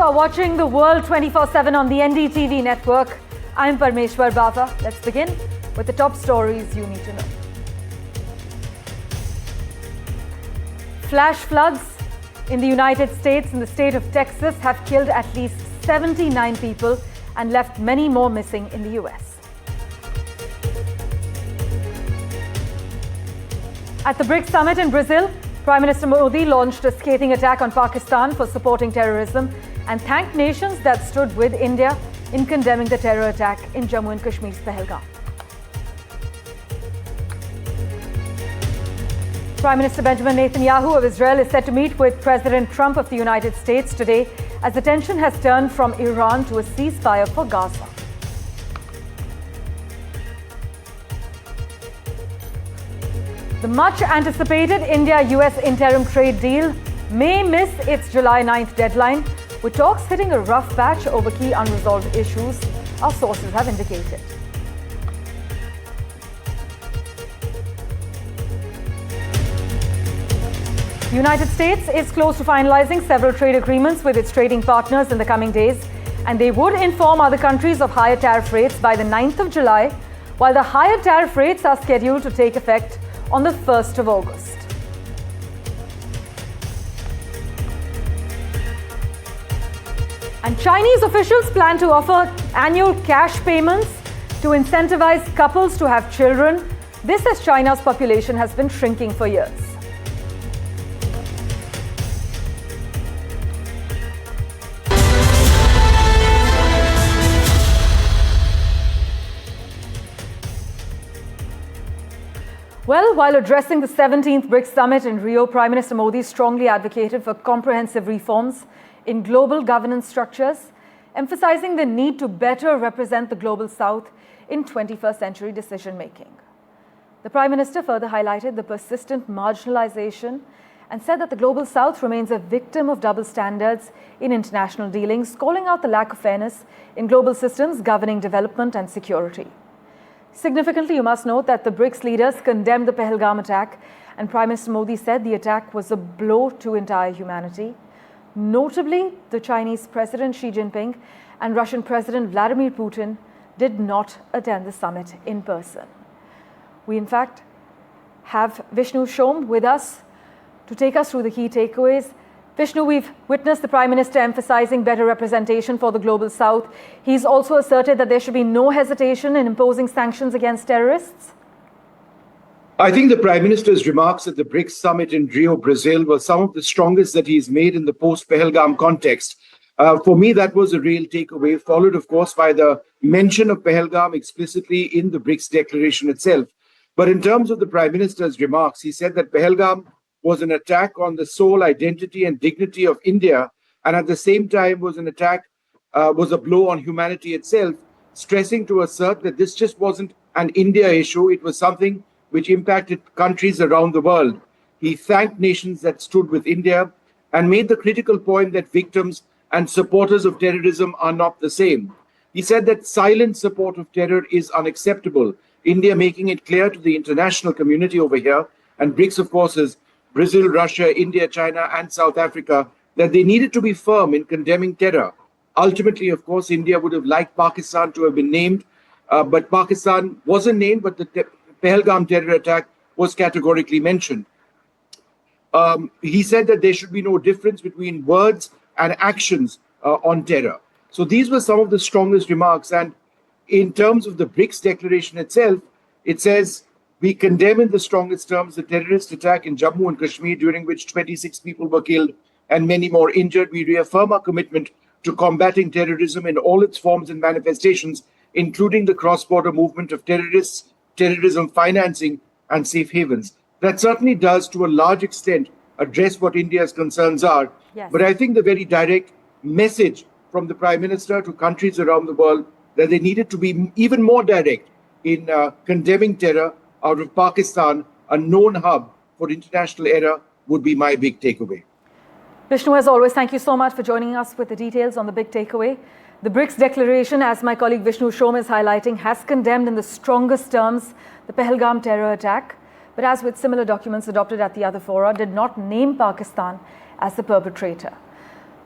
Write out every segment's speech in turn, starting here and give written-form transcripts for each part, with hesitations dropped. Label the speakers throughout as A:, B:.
A: are watching the world 24/7 on the NDTV network. I'm Parmeshwar Bawa. Let's begin with the top stories you need to know. Flash floods in the United States and the state of Texas have killed at least 79 people and left many more missing in the US. At the BRICS summit in Brazil, Prime Minister Modi launched a scathing attack on Pakistan for supporting terrorism and thanked nations that stood with India in condemning the terror attack in Jammu and Kashmir's Pahalgam. Prime Minister Benjamin Netanyahu of Israel is set to meet with President Trump of the United States today as the tension has turned from Iran to a ceasefire for Gaza. The much-anticipated India-US interim trade deal may miss its July 9th deadline, with talks hitting a rough patch over key unresolved issues, our sources have indicated. The United States is close to finalizing several trade agreements with its trading partners in the coming days, and they would inform other countries of higher tariff rates by the 9th of July, while the higher tariff rates are scheduled to take effect on the 1st of August. And Chinese officials plan to offer annual cash payments to incentivize couples to have children. This as China's population has been shrinking for years. Well, while addressing the 17th BRICS summit in Rio, Prime Minister Modi strongly advocated for comprehensive reforms in global governance structures, emphasizing the need to better represent the global South in 21st century decision-making. The Prime Minister further highlighted the persistent marginalization and said that the global South remains a victim of double standards in international dealings, calling out the lack of fairness in global systems governing development and security. Significantly, you must note that the BRICS leaders condemned the Pahalgam attack, and Prime Minister Modi said the attack was a blow to entire humanity. Notably, the Chinese President Xi Jinping and Russian President Vladimir Putin did not attend the summit in person. We, in fact, have Vishnu Shom with us to take us through the key takeaways. Vishnu, we've witnessed the Prime Minister emphasizing better representation for the global South. He's also asserted that there should be no hesitation in imposing sanctions against terrorists.
B: I think the Prime Minister's remarks at the BRICS summit in Rio, Brazil were some of the strongest that he's made in the post-Pahalgam context. For me, that was a real takeaway, followed, of course, by the mention of Pahalgam explicitly in the BRICS declaration itself. But in terms of the Prime Minister's remarks, he said that Pahalgam was an attack on the sole identity and dignity of India, and at the same time was a blow on humanity itself, stressing to assert that this just wasn't an India issue, it was something which impacted countries around the world. He thanked nations that stood with India and made the critical point that victims and supporters of terrorism are not the same. He said that silent support of terror is unacceptable, India making it clear to the international community over here, and BRICS, of course, is Brazil, Russia, India, China, and South Africa, that they needed to be firm in condemning terror. Ultimately, of course, India would have liked Pakistan to have been named, but Pakistan wasn't named, but the Pahalgam terror attack was categorically mentioned. He said that there should be no difference between words and actions on terror. So these were some of the strongest remarks. And in terms of the BRICS declaration itself, it says, we condemn in the strongest terms the terrorist attack in Jammu and Kashmir, during which 26 people were killed and many more injured. We reaffirm our commitment to combating terrorism in all its forms and manifestations, including the cross-border movement of terrorists, terrorism financing, and safe havens. That certainly does, to a large extent, address what India's concerns are.
A: Yes.
B: But I think the very direct message from the Prime Minister to countries around the world that they needed to be even more direct in condemning terror out of Pakistan, a known hub for international error, would be my big takeaway.
A: Vishnu, as always, thank you so much for joining us with the details on the big takeaway. The BRICS declaration, as my colleague Vishnu Shom is highlighting, has condemned in the strongest terms the Pahalgam terror attack, but as with similar documents adopted at the other fora, did not name Pakistan as the perpetrator.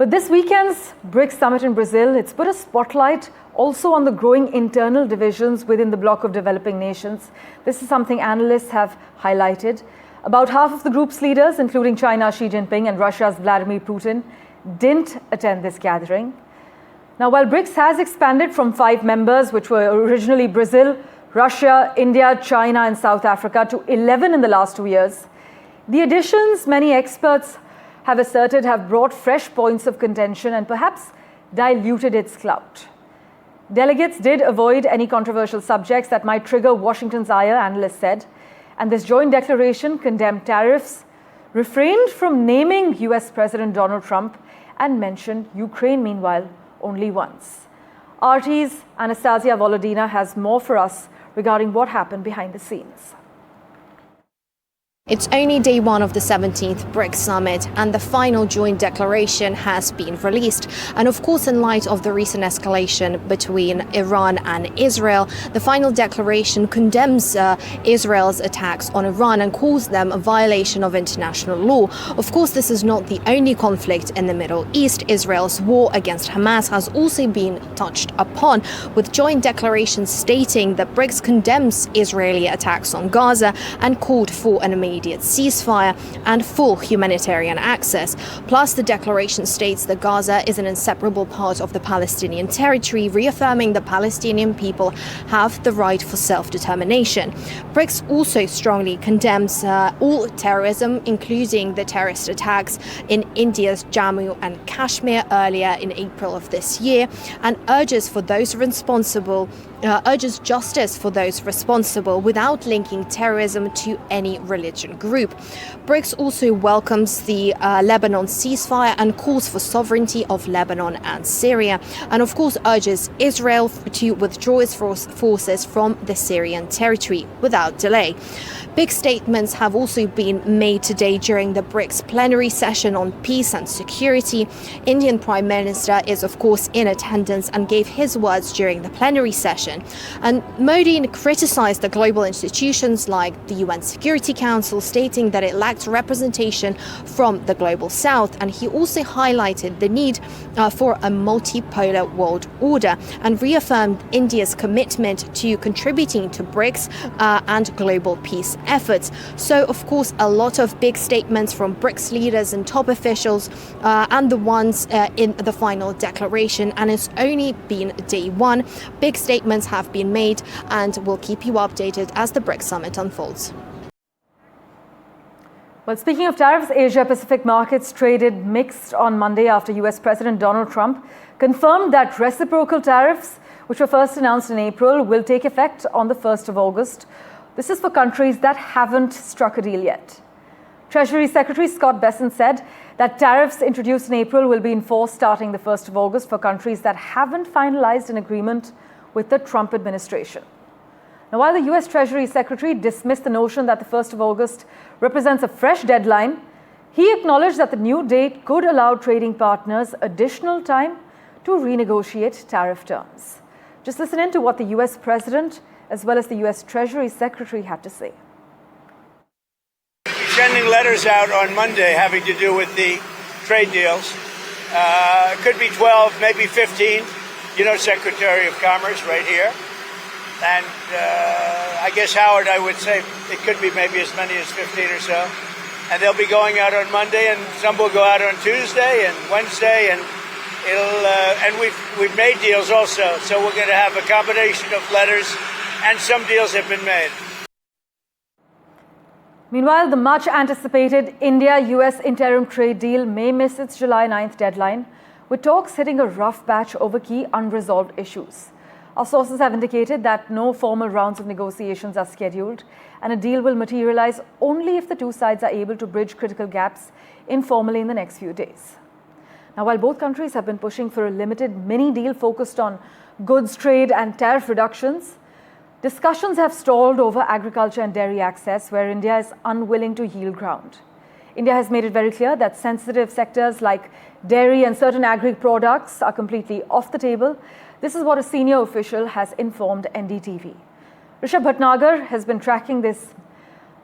A: But this weekend's BRICS summit in Brazil, it's put a spotlight also on the growing internal divisions within the bloc of developing nations. This is something analysts have highlighted. About half of the group's leaders, including China's Xi Jinping and Russia's Vladimir Putin, didn't attend this gathering. Now, while BRICS has expanded from 5 members, which were originally Brazil, Russia, India, China, and South Africa, to 11 in the last 2 years, the additions, many experts have asserted, have brought fresh points of contention and perhaps diluted its clout. Delegates did avoid any controversial subjects that might trigger Washington's ire, analysts said, and this joint declaration condemned tariffs, refrained from naming US President Donald Trump, and mentioned Ukraine, meanwhile, only once. RT's Anastasia Volodina has more for us regarding what happened behind the scenes.
C: It's only day 1 of the 17th BRICS summit and the final joint declaration has been released. And of course, in light of the recent escalation between Iran and Israel, the final declaration condemns Israel's attacks on Iran and calls them a violation of international law. Of course, this is not the only conflict in the Middle East. Israel's war against Hamas has also been touched upon, with joint declarations stating that BRICS condemns Israeli attacks on Gaza and called for an immediate ceasefire and full humanitarian access. Plus, the declaration states that Gaza is an inseparable part of the Palestinian territory, reaffirming the Palestinian people have the right for self-determination. BRICS also strongly condemns all terrorism, including the terrorist attacks in India's Jammu and Kashmir earlier in April of this year, and urges justice for those responsible without linking terrorism to any religion group. BRICS also welcomes the Lebanon ceasefire and calls for sovereignty of Lebanon and Syria, and of course urges Israel to withdraw its forces from the Syrian territory without delay. Big statements have also been made today during the BRICS plenary session on peace and security. Indian Prime Minister is of course in attendance and gave his words during the plenary session. And Modi criticized the global institutions like the UN Security Council, stating that it lacked representation from the global south. And he also highlighted the need for a multipolar world order and reaffirmed India's commitment to contributing to BRICS and global peace efforts. So, of course, a lot of big statements from BRICS leaders and top officials and the ones in the final declaration. And it's only been day 1. Big statements have been made, and we'll keep you updated as the BRICS summit unfolds.
A: Well, speaking of tariffs, Asia-Pacific markets traded mixed on Monday after US President Donald Trump confirmed that reciprocal tariffs, which were first announced in April, will take effect on the 1st of August. This is for countries that haven't struck a deal yet. Treasury Secretary Scott Bessent said that tariffs introduced in April will be enforced starting the 1st of August for countries that haven't finalized an agreement with the Trump administration. Now, while the US Treasury Secretary dismissed the notion that the 1st of August represents a fresh deadline, he acknowledged that the new date could allow trading partners additional time to renegotiate tariff terms. Just listen in to what the US President as well as the US Treasury Secretary had to say.
D: Sending letters out on Monday having to do with the trade deals. Could be 12, maybe 15. You know, Secretary of Commerce right here. And I guess, Howard, I would say it could be maybe as many as 15 or so. And they'll be going out on Monday, and some will go out on Tuesday and Wednesday, and we've made deals also. So we're going to have a combination of letters, and some deals have been made.
A: Meanwhile, the much anticipated India-US interim trade deal may miss its July 9th deadline, with talks hitting a rough patch over key unresolved issues. Our sources have indicated that no formal rounds of negotiations are scheduled, and a deal will materialize only if the two sides are able to bridge critical gaps informally in the next few days. Now, while both countries have been pushing for a limited mini deal focused on goods trade and tariff reductions, discussions have stalled over agriculture and dairy access, where India is unwilling to yield ground. India has made it very clear that sensitive sectors like dairy and certain agri products are completely off the table. This is what a senior official has informed NDTV. Rishabh Bhatnagar has been tracking this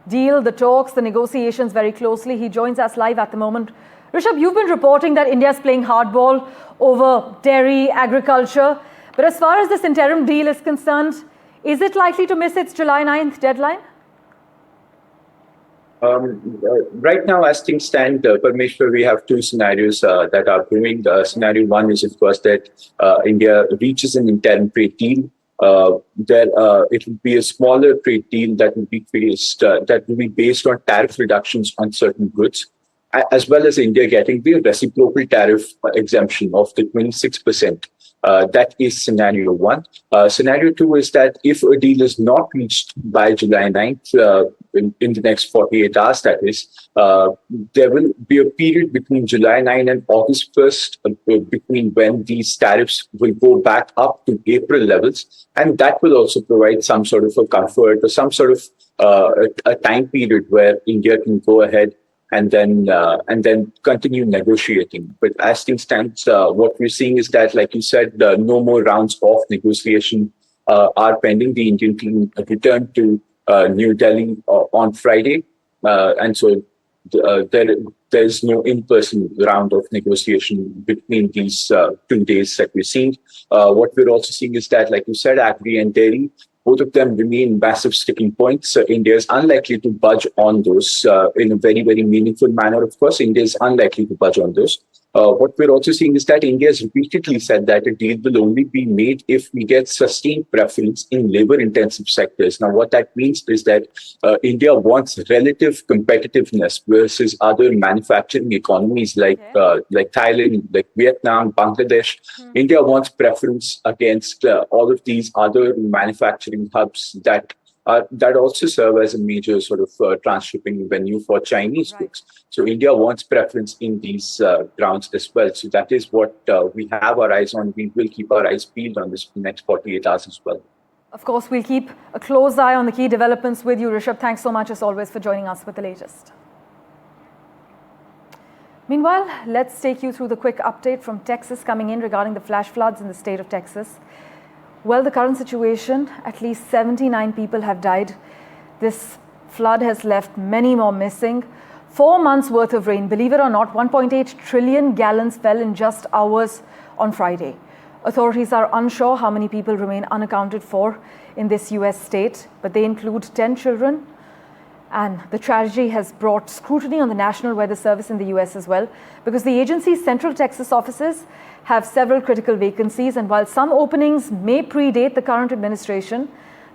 A: deal, the talks, the negotiations very closely. He joins us live at the moment. Rishabh, you've been reporting that India is playing hardball over dairy, agriculture. But as far as this interim deal is concerned, is it likely to miss its July 9th deadline?
E: Right now, as things stand, Parmeshwar, we have two scenarios that are brewing. Scenario one is, of course, that India reaches an interim trade deal. It will be a smaller trade deal that will be based on tariff reductions on certain goods, as well as India getting the reciprocal tariff exemption of the 26%. That is scenario one. Scenario two is that if a deal is not reached by July 9th, in the next 48 hours, that is, there will be a period between July 9 and August 1st, between when these tariffs will go back up to April levels. And that will also provide some sort of a comfort or some sort of a time period where India can go ahead and then continue negotiating. But as things stand, what we're seeing is that, like you said, no more rounds of negotiation are pending. The Indian team returned to New Delhi on Friday, and so there's no in-person round of negotiation between these 2 days that we're seeing. What we're also seeing is that, like you said, agri and dairy, both of them remain massive sticking points. India is unlikely to budge on those in a very, very meaningful manner. Of course, India is unlikely to budge on those. What we're also seeing is that India has repeatedly said that a deal will only be made if we get sustained preference in labor-intensive sectors. Now, what that means is that India wants relative competitiveness versus other manufacturing economies like Thailand, like Vietnam, Bangladesh. India wants preference against all of these other manufacturing hubs that also serve as a major sort of transshipping venue for Chinese goods. So India wants preference in these grounds as well. So that is what we have our eyes on. We will keep our eyes peeled on this for the next 48 hours as well.
A: Of course, we'll keep a close eye on the key developments with you, Rishabh. Thanks so much, as always, for joining us with the latest. Meanwhile, let's take you through the quick update from Texas coming in regarding the flash floods in the state of Texas. Well, the current situation, at least 79 people have died. This flood has left many more missing. 4 months worth of rain, believe it or not, 1.8 trillion gallons fell in just hours on Friday. Authorities are unsure how many people remain unaccounted for in this US state, but they include 10 children. And the tragedy has brought scrutiny on the National Weather Service in the US as well, because the agency's Central Texas offices have several critical vacancies, and while some openings may predate the current administration,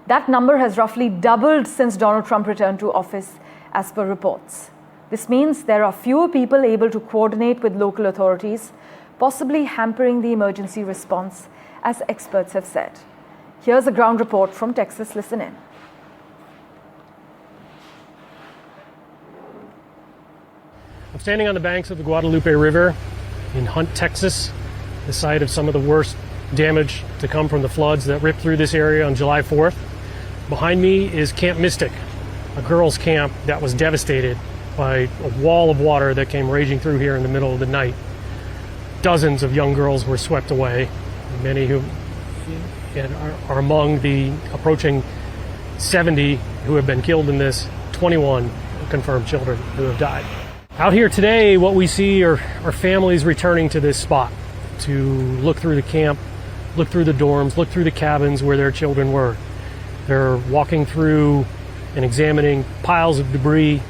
A: that number has roughly doubled since Donald Trump returned to office, as per reports. This means there are fewer people able to coordinate with local authorities, possibly hampering the emergency response, as experts have said. Here's a ground report from Texas. Listen in.
F: I'm standing on the banks of the Guadalupe River in Hunt, Texas, the site of some of the worst damage to come from the floods that ripped through this area on July 4th. Behind me is Camp Mystic, a girls' camp that was devastated by a wall of water that came raging through here in the middle of the night. Dozens of young girls were swept away, many who are among the approaching 70 who have been killed in this, 21 confirmed children who have died. Out here today, what we see are families returning to this spot to look through the camp, look through the dorms, look through the cabins where their children were. They're walking through and examining piles of debris,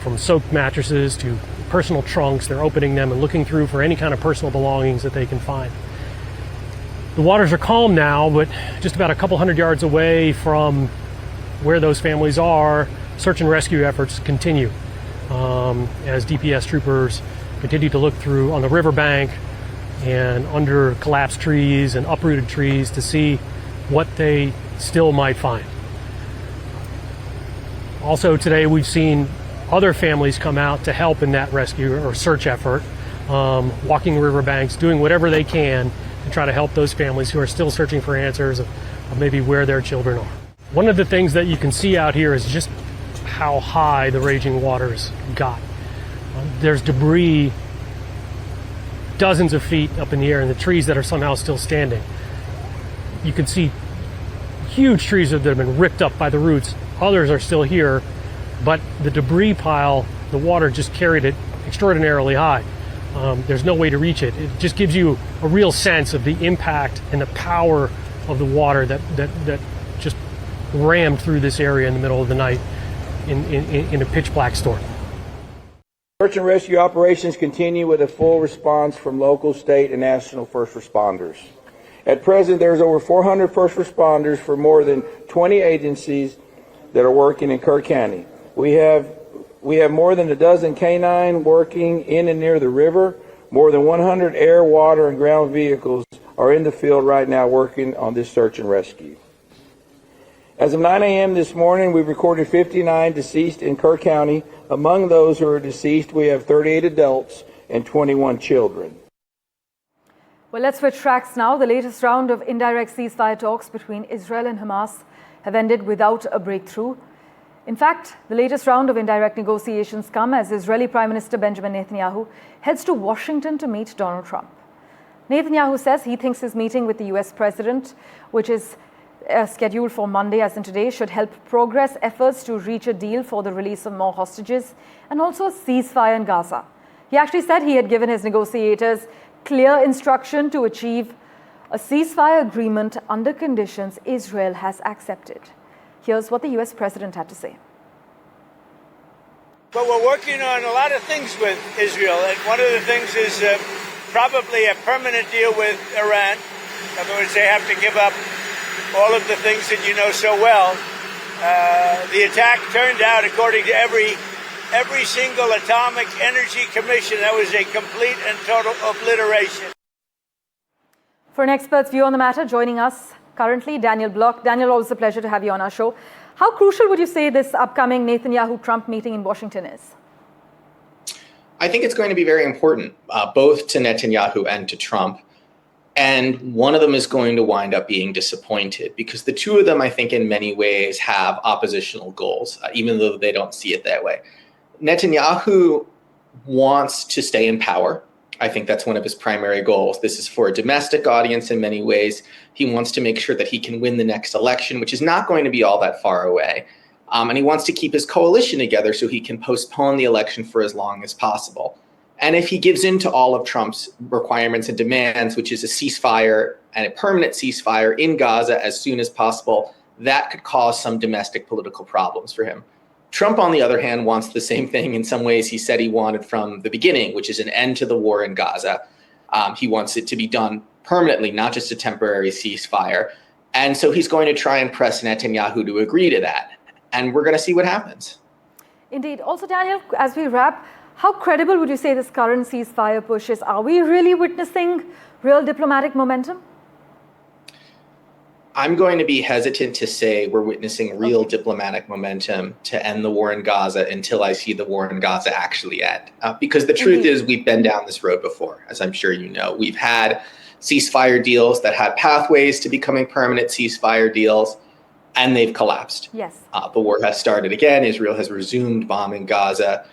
F: from soaked mattresses to personal trunks. They're opening them and looking through for any kind of personal belongings that they can find. The waters are calm now, but just about a couple hundred yards away from where those families are, search and rescue efforts continue as DPS troopers continue to look through on the riverbank and under collapsed trees and uprooted trees to see what they still might find. Also today we've seen other families come out to help in that rescue or search effort, walking riverbanks, doing whatever they can to try to help those families who are still searching for answers of maybe where their children are. One of the things that you can see out here is just how high the raging waters got. There's debris dozens of feet up in the air, and the trees that are somehow still standing. You can see huge trees that have been ripped up by the roots. Others are still here, but the debris pile, the water just carried it extraordinarily high. There's no way to reach it. It just gives you a real sense of the impact and the power of the water that just rammed through this area in the middle of the night in a pitch black storm.
G: Search and rescue operations continue with a full response from local, state, and national first responders. At present, there's over 400 first responders for more than 20 agencies that are working in Kerr County. We have more than a dozen canine working in and near the river. More than 100 air, water, and ground vehicles are in the field right now working on this search and rescue. As of 9 a.m. this morning, we've recorded 59 deceased in Kerr County. Among those who are deceased, we have 38 adults and 21 children.
A: Well, let's switch tracks now. The latest round of indirect ceasefire talks between Israel and Hamas have ended without a breakthrough. In fact, the latest round of indirect negotiations come as Israeli Prime Minister Benjamin Netanyahu heads to Washington to meet Donald Trump. Netanyahu says he thinks his meeting with the US president, which is scheduled for Monday as in today, should help progress efforts to reach a deal for the release of more hostages and also a ceasefire in Gaza. He actually said he had given his negotiators clear instruction to achieve a ceasefire agreement under conditions Israel has accepted. Here's what the US president had to say.
D: But we're working on a lot of things with Israel, and one of the things is probably a permanent deal with Iran. In other words, they have to give up all of the things that you know so well. The attack turned out, according to every single atomic energy commission, that was a complete and total obliteration.
A: For an expert's view on the matter, joining us currently, Daniel Block. Daniel, always a pleasure to have you on our show. How crucial would you say this upcoming Netanyahu-Trump meeting in Washington is?
H: I think it's going to be very important, both to Netanyahu and to Trump. And one of them is going to wind up being disappointed because the two of them, I think, in many ways have oppositional goals, even though they don't see it that way. Netanyahu wants to stay in power. I think that's one of his primary goals. This is for a domestic audience in many ways. He wants to make sure that he can win the next election, which is not going to be all that far away. And he wants to keep his coalition together so he can postpone the election for as long as possible. And if he gives in to all of Trump's requirements and demands, which is a ceasefire and a permanent ceasefire in Gaza as soon as possible, that could cause some domestic political problems for him. Trump, on the other hand, wants the same thing in some ways he said he wanted from the beginning, which is an end to the war in Gaza. He wants it to be done permanently, not just a temporary ceasefire. And so he's going to try and press Netanyahu to agree to that. And we're going to see what happens.
A: Indeed. Also, Daniel, as we wrap, how credible would you say this current ceasefire push is? Are we really witnessing real diplomatic momentum?
H: I'm going to be hesitant to say we're witnessing real diplomatic momentum to end the war in Gaza until I see the war in Gaza actually end. Because the truth is we've been down this road before, as I'm sure you know. We've had ceasefire deals that had pathways to becoming permanent ceasefire deals, and they've collapsed.
A: Yes.
H: The war has started again. Israel has resumed bombing Gaza.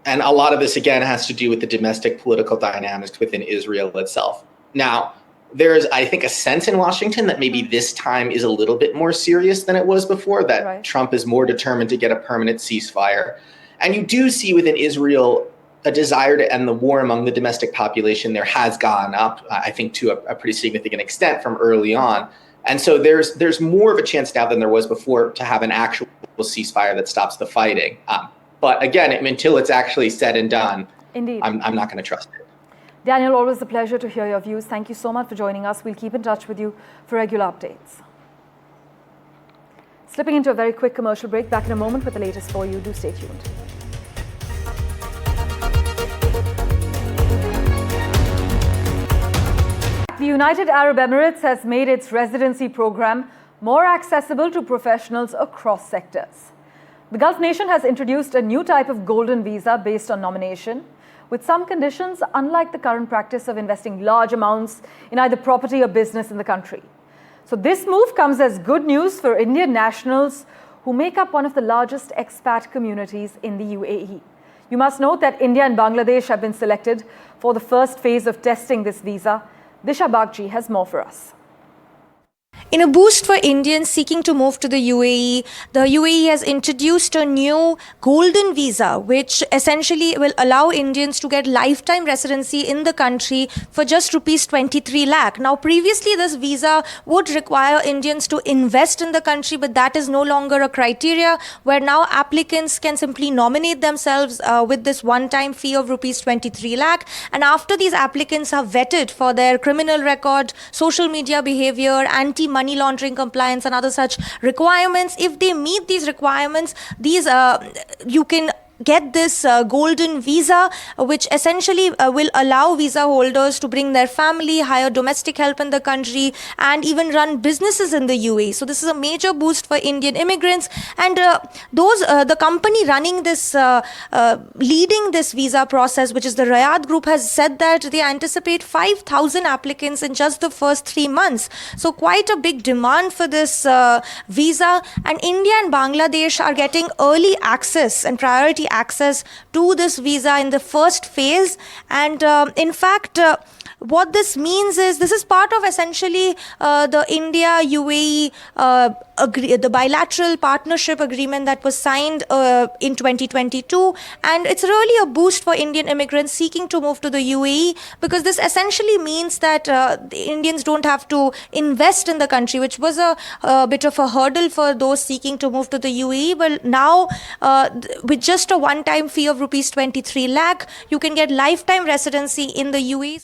H: And a lot of this, again, has to do with the domestic political dynamics within Israel itself. Now, there's, I think, a sense in Washington that maybe this time is a little bit more serious than it was before, that Trump is more determined to get a permanent ceasefire. And you do see within Israel a desire to end the war among the domestic population there has gone up, I think, to a pretty significant extent from early on. And so there's more of a chance now than there was before to have an actual ceasefire that stops the fighting. But again, until it's actually said and done,
A: Indeed.
H: I'm not going to trust it.
A: Daniel, always a pleasure to hear your views. Thank you so much for joining us. We'll keep in touch with you for regular updates. Slipping into a very quick commercial break. Back in a moment with the latest for you. Do stay tuned. The United Arab Emirates has made its residency program more accessible to professionals across sectors. The Gulf nation has introduced a new type of golden visa based on nomination, with some conditions unlike the current practice of investing large amounts in either property or business in the country. So this move comes as good news for Indian nationals who make up one of the largest expat communities in the UAE. You must note that India and Bangladesh have been selected for the first phase of testing this visa. Disha Bagchi has more for us.
I: In a boost for Indians seeking to move to the UAE has introduced a new Golden Visa, which essentially will allow Indians to get lifetime residency in the country for just rupees 23 lakh. Now, previously, this visa would require Indians to invest in the country, but that is no longer a criteria, where now applicants can simply nominate themselves with this one-time fee of rupees 23 lakh. And after these applicants are vetted for their criminal record, social media behavior, anti-money laundering compliance and other such requirements, if they meet these requirements, you can get this golden visa, which essentially will allow visa holders to bring their family, hire domestic help in the country, and even run businesses in the UAE. So this is a major boost for Indian immigrants, and the company running this, leading this visa process, which is the Riyadh Group, has said that they anticipate 5,000 applicants in just the first 3 months. So quite a big demand for this visa, and India and Bangladesh are getting early access and priority access to this visa in the first phase. And in fact, what this means is this is part of essentially the India-UAE the bilateral partnership agreement that was signed in 2022, and it's really a boost for Indian immigrants seeking to move to the UAE, because this essentially means that the Indians don't have to invest in the country, which was a bit of a hurdle for those seeking to move to the UAE. But now with just a one-time fee of rupees 23 lakh, you can get lifetime residency in the UAE.